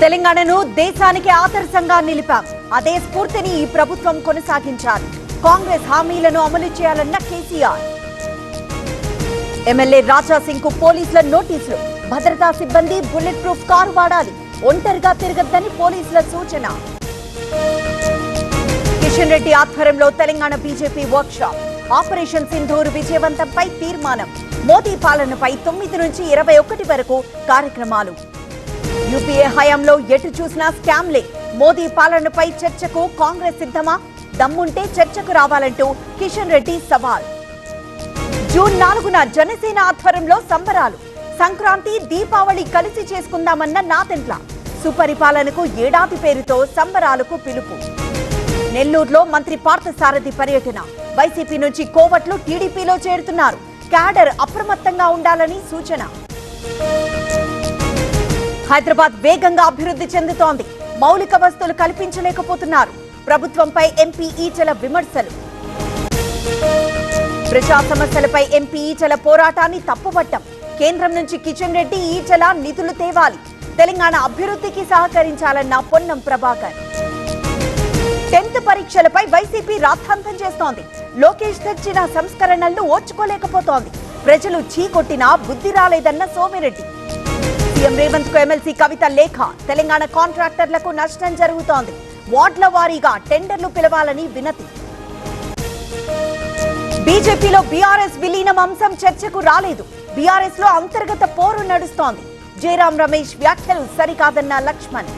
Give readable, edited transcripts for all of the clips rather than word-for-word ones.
తెలంగాణను దేశానికి ఆదర్శంగా నిలిపాం. అదే స్ఫూర్తిని ఈ ప్రభుత్వం కొనసాగించాలి. కాంగ్రెస్ హామీలను అమలు చేయాలన్న కేసీఆర్. ఎమ్మెల్యే రాజా సింగ్ కు పోలీసుల నోటీసులు. భద్రతా సిబ్బంది బుల్లెట్ ప్రూఫ్ కారు వాడాలి. ఒంటరిగా తిరగద్దని పోలీసుల సూచన. కిషన్ రెడ్డి ఆధ్వర్యంలో Telangana BJP workshop. Operation Sindoor విజయవంతంపై తీర్మానం. మోదీ పాలనపై 9 నుంచి 21 వరకు కార్యక్రమాలు. యూపీఏ హయాంలో ఎటు చూసినా స్కామ్లే. మోదీ పాలనపై చర్చకు కాంగ్రెస్ సిద్ధమా? దమ్ముంటే చర్చకు రావాలంటూ కిషన్ రెడ్డి సవాల్. జూన్ 4న జనసేన ఆధ్వర్యంలో సంబరాలు. సంక్రాంతి దీపావళి కలిసి చేసుకుందామన్న నాదెండ్ల. సుపరిపాలనకు ఏడాది పేరుతో సంబరాలకు పిలుపు. నెల్లూరులో మంత్రి పార్థసారథి పర్యటన. వైసీపీ నుంచి కోవట్లు టీడీపీలో చేరుతున్నారు. క్యాడర్ అప్రమత్తంగా ఉండాలని సూచన. హైదరాబాద్ వేగంగా అభివృద్ధి చెందుతోంది. మౌలిక వసతులు కల్పించలేకపోతున్నారు. ప్రభుత్వంపై ఎంపీ ఈటెల విమర్శలు. ప్రజా సమస్యలపై ఎంపీ ఈటెల పోరాటాన్ని తప్పుపట్టాం. కేంద్రం నుంచి కిషన్ రెడ్డి ఈటెల నిధులు తేవాలి. తెలంగాణ అభివృద్ధికి సహకరించాలన్న పొన్నం ప్రభాకర్. 10th పరీక్షలపై వైసీపీ రాద్ధాంతం చేస్తోంది. లోకేష్ తెచ్చిన సంస్కరణలను ఓర్చుకోలేకపోతోంది. ప్రజలు చీకొట్టినా బుద్ధి రాలేదన్న సోమిరెడ్డి. సీఎం రేవంత్ కు ఎమ్మెల్సీ కవిత లేఖ. తెలంగాణ కాంట్రాక్టర్లకు నష్టం జరుగుతోంది. వార్డుల వారీగా టెండర్లు పిలవాలని వినతి. బీజేపీలో బీఆర్ఎస్ విలీనం అంశం చర్చకు రాలేదు. బీఆర్ఎస్ లో అంతర్గత పోరు నడుస్తోంది. జయరాం రమేష్ వ్యాఖ్యలు సరికాదన్న లక్ష్మణ్.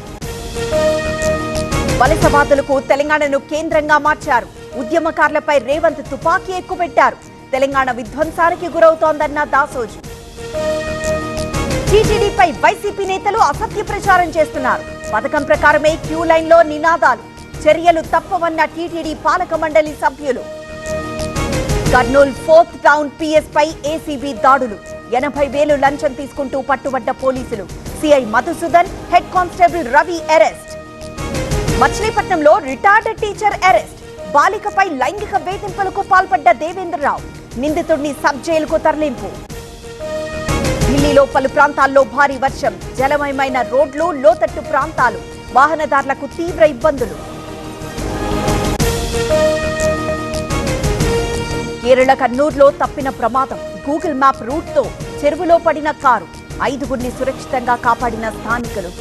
వలసవాదులకు తెలంగాణను కేంద్రంగా మార్చారు. ఉద్యమకారులపై రేవంత్ తుపాకీ ఎక్కుపెట్టారు. తెలంగాణ విధ్వంసానికి గురవుతోందన్న దాసోజు. టీటీడీపై వైసీపీ నేతలు అసత్య ప్రచారం చేస్తున్నారు. పథకం ప్రకారమే క్యూ లైన్ లో నినాదాలు. చర్యలు తప్పవన్న టీటీడీ పాలక మండలి సభ్యులు. కర్నూలు 4th టౌన్ పిఎస్ పై ఏసీబీ దాడులు. 80,000 లంచం తీసుకుంటూ పట్టుబడ్డ పోలీసులు. CI Madhusudan, head constable Ravi arrest. మచిలీపట్నంలో రిటైర్డ్ టీచర్ అరెస్ట్. బాలికపై లైంగిక వేధింపులకు పాల్పడ్డ దేవేంద్రరావు. నిందితుడిని సబ్ జైలుకు తరలింపు. ఢిల్లీలో పలు ప్రాంతాల్లో భారీ వర్షం. జలమయమైన రోడ్లు, లోతట్టు ప్రాంతాలు. వాహనదారులకు తీవ్ర ఇబ్బందులు. కేరళ కర్నూలులో తప్పిన ప్రమాదం. గూగుల్ మ్యాప్ రూట్ తో చెరువులో పడిన కారు. 5గురిని సురక్షితంగా కాపాడిన స్థానికులు.